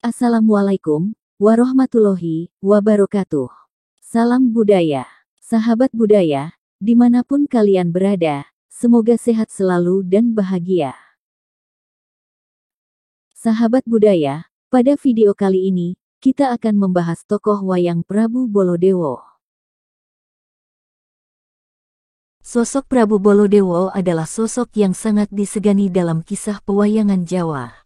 Assalamualaikum warahmatullahi wabarakatuh. Salam budaya, sahabat budaya, dimanapun kalian berada, semoga sehat selalu dan bahagia. Sahabat budaya, pada video kali ini, kita akan membahas tokoh wayang Prabu Bolodewo. Sosok Prabu Bolodewo adalah sosok yang sangat disegani dalam kisah pewayangan Jawa.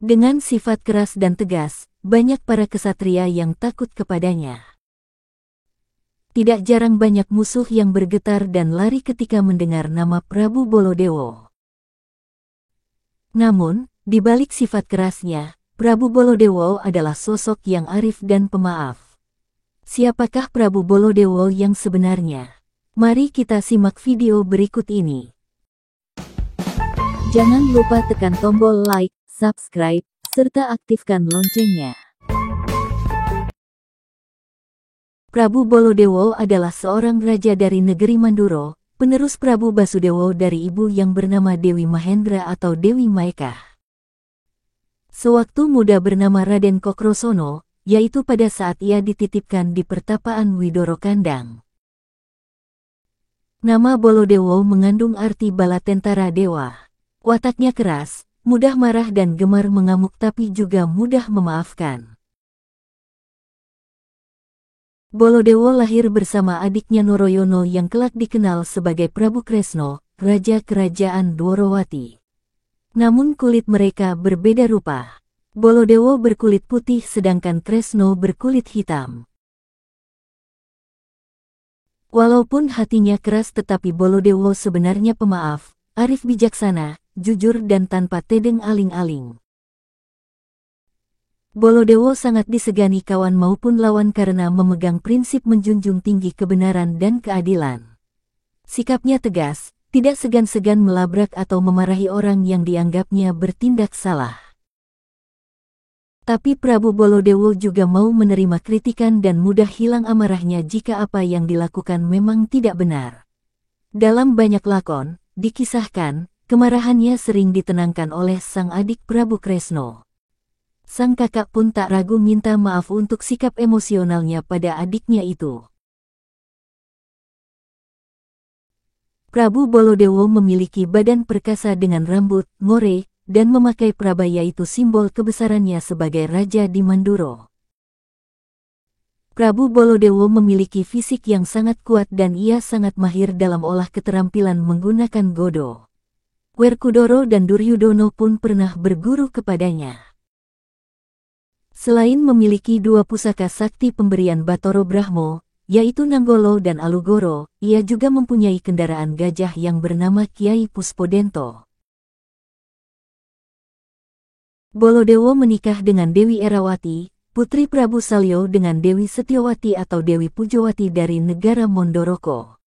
Dengan sifat keras dan tegas, banyak para kesatria yang takut kepadanya. Tidak jarang banyak musuh yang bergetar dan lari ketika mendengar nama Prabu Bolodewo. Namun, di balik sifat kerasnya, Prabu Bolodewo adalah sosok yang arif dan pemaaf. Siapakah Prabu Bolodewo yang sebenarnya? Mari kita simak video berikut ini. Jangan lupa tekan tombol like, subscribe, serta aktifkan loncengnya. Prabu Bolodewo adalah seorang raja dari negeri Manduro, penerus Prabu Basudewo dari ibu yang bernama Dewi Mahendra atau Dewi Maekah. Sewaktu muda bernama Raden Kokrosono, yaitu pada saat ia dititipkan di pertapaan Widoro Kandang. Nama Bolodewo mengandung arti bala tentara dewa. Wataknya keras, mudah marah dan gemar mengamuk tapi juga mudah memaafkan. Bolodewo lahir bersama adiknya Noroyono yang kelak dikenal sebagai Prabu Kresno, Raja Kerajaan Dworowati. Namun kulit mereka berbeda rupa. Bolodewo berkulit putih sedangkan Kresno berkulit hitam. Walaupun hatinya keras tetapi Bolodewo sebenarnya pemaaf, arif bijaksana, jujur dan tanpa tedeng aling-aling. Bolodewo sangat disegani kawan maupun lawan karena memegang prinsip menjunjung tinggi kebenaran dan keadilan. Sikapnya tegas, tidak segan-segan melabrak atau memarahi orang yang dianggapnya bertindak salah. Tapi Prabu Bolodewo juga mau menerima kritikan dan mudah hilang amarahnya jika apa yang dilakukan memang tidak benar. Dalam banyak lakon, dikisahkan, kemarahannya sering ditenangkan oleh sang adik Prabu Kresno. Sang kakak pun tak ragu minta maaf untuk sikap emosionalnya pada adiknya itu. Prabu Bolodewo memiliki badan perkasa dengan rambut, ngore, dan memakai praba yaitu simbol kebesarannya sebagai raja di Manduro. Prabu Bolodewo memiliki fisik yang sangat kuat dan ia sangat mahir dalam olah keterampilan menggunakan godo. Werkudara dan Duryudono pun pernah berguru kepadanya. Selain memiliki dua pusaka sakti pemberian Batara Brahmo, yaitu Nanggolo dan Alugoro, ia juga mempunyai kendaraan gajah yang bernama Kiai Puspodento. Bolodewo menikah dengan Dewi Erawati, putri Prabu Salyo dengan Dewi Setyowati atau Dewi Pujowati dari negara Mondoroko.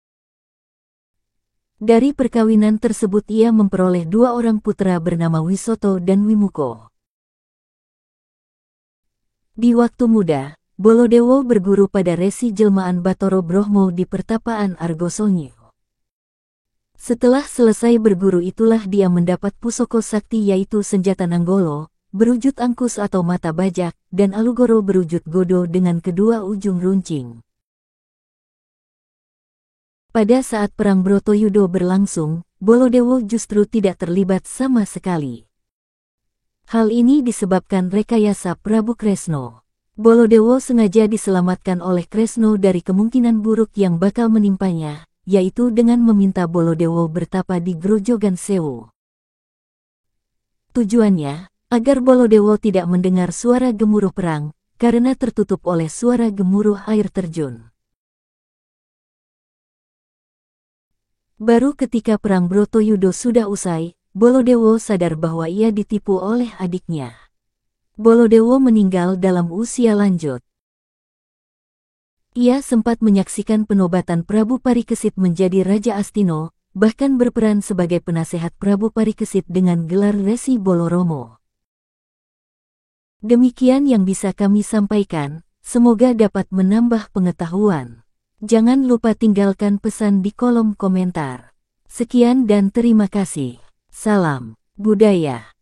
Dari perkawinan tersebut ia memperoleh dua orang putra bernama Wisoto dan Wimuko. Di waktu muda, Bolodewo berguru pada resi jelmaan Batara Brahmo di pertapaan Argosonyo. Setelah selesai berguru itulah dia mendapat pusaka sakti yaitu senjata Nanggolo, berwujud angkus atau mata bajak, dan Alugoro berwujud godo dengan kedua ujung runcing. Pada saat Perang Bratayuda berlangsung, Bolodewo justru tidak terlibat sama sekali. Hal ini disebabkan rekayasa Prabu Kresno. Bolodewo sengaja diselamatkan oleh Kresno dari kemungkinan buruk yang bakal menimpanya, yaitu dengan meminta Bolodewo bertapa di Grojogan Sewu. Tujuannya, agar Bolodewo tidak mendengar suara gemuruh perang, karena tertutup oleh suara gemuruh air terjun. Baru ketika Perang Bratayuda sudah usai, Bolodewo sadar bahwa ia ditipu oleh adiknya. Bolodewo meninggal dalam usia lanjut. Ia sempat menyaksikan penobatan Prabu Parikesit menjadi Raja Astino, bahkan berperan sebagai penasehat Prabu Parikesit dengan gelar Resi Boloromo. Demikian yang bisa kami sampaikan, semoga dapat menambah pengetahuan. Jangan lupa tinggalkan pesan di kolom komentar. Sekian dan terima kasih. Salam budaya.